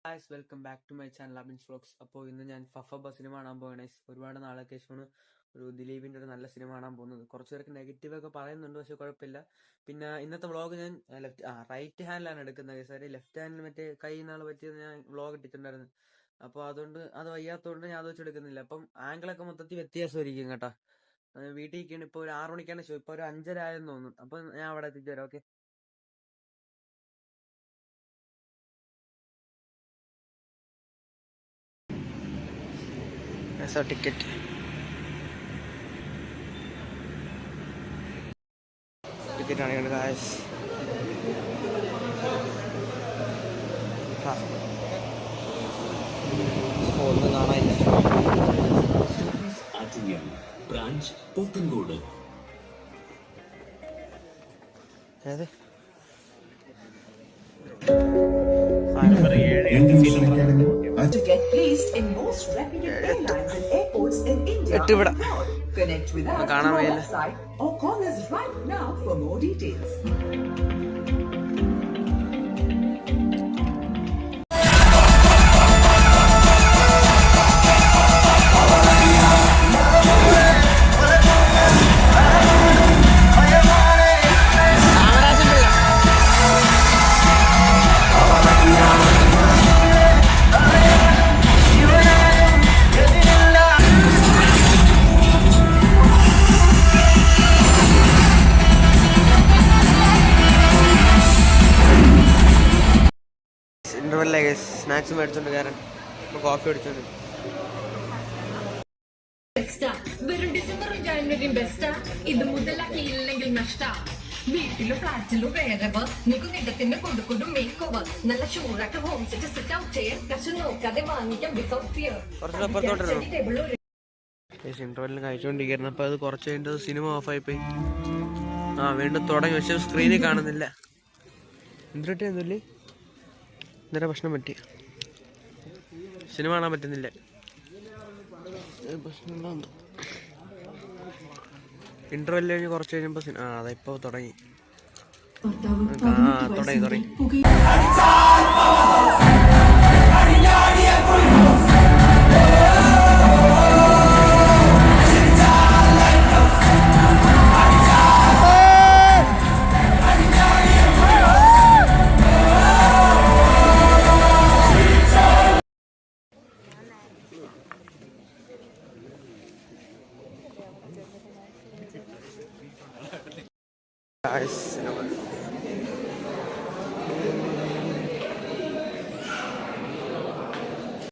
Guys welcome back to my channel Abin's vlogs. അപ്പോൾ ഇന്ന് ഞാൻ ഫഫബ സിനിമ കാണാൻ പോവുകയാണ്. ഒരുപാട് നാളൊക്കെ ശേഷമാണ് ഒരു ദിലീപിൻ്റെ ഒരു നല്ല സിനിമ കാണാൻ പോകുന്നത്. കുറച്ച് പേർക്ക് നെഗറ്റീവ് ഒക്കെ പറയുന്നുണ്ട്, പക്ഷെ കുഴപ്പമില്ല. പിന്നെ ഇന്നത്തെ വ്ളോഗ് ഞാൻ റൈറ്റ് ഹാൻഡിലാണ് എടുക്കുന്നത്. സാറി ലെഫ്റ്റ് ഹാൻഡിൽ മറ്റേ കൈ നാൾ പറ്റിയത് ഞാൻ വ്ളോഗ് ഇട്ടിട്ടുണ്ടായിരുന്നു. അപ്പോൾ അതുകൊണ്ട് അത് വയ്യാത്തതുകൊണ്ട് ഞാൻ അത് വെച്ചെടുക്കുന്നില്ല. അപ്പം ആംഗിളൊക്കെ മൊത്തത്തിൽ വ്യത്യാസമായിരിക്കും കേട്ടോ. വീട്ടിൽ നിൽക്കുകയാണ്. ഇപ്പോൾ ഒരു 6 മണിക്കാണ് ഷോ. ഇപ്പോൾ ഒരു 5:30 ആയെന്ന് തോന്നുന്നു. അപ്പം ഞാൻ അവിടെ എത്തിച്ചു തരാം. ഓക്കെ. ടിക്കറ്റ് ടിക്കറ്റാണ് ഗായ്സ്. ഒന്നും കാണാനില്ല. ബ്രാഞ്ച് പോത്തൻകോട്. ഏത് to get placed in most reputable airlines and airports in India. Connect with us through our website or call us right now for more details. ഇന്റർവെല്ലിലേക്ക് സ്നാക്സ് മേടിച്ചോണ്ട് കയറാൻ കോഫി അടിച്ചോണ്ട്. വെറും ഡിസംബറും ജനുവരിയും ബെസ്റ്റാ. ഇത് മുതലാക്കിയില്ലെങ്കിൽ നഷ്ടാ. വീട്ടിലും ഫ്ലാറ്റിലും വേറെവർ നിനക്ക് നിടത്തിന്റെ കൊടുക്കൊടും മേക്ക് ഓവർ. നല്ല ഷൂറായിട്ട് ഹോം സെറ്റ് സെറ്റ് ഔട്ട് ചെയ്യാൻ കശു നോക്കാതെ വാങ്ങിക്കാം വിതൗട്ട് ഫിയർ. ഇന്റർവെല്ലിൽ കഴിച്ചോണ്ടിരിക്കുന്നു. അപ്പൊ അത് കുറച്ച് കഴിഞ്ഞിട്ട് സിനിമ ഓഫായി പോയി. വീണ്ടും തുടങ്ങി, പക്ഷെ സ്ക്രീനിൽ കാണുന്നില്ല. എന്തിട്ടൊന്നുമില്ലേ, ഇന്നലെ പ്രശ്നം പറ്റി. സിനിമ കാണാൻ പറ്റുന്നില്ല. ഇന്റർവെല്ല് കഴിഞ്ഞ് കുറച്ച് കഴിയുമ്പോ അതിപ്പോ തുടങ്ങി.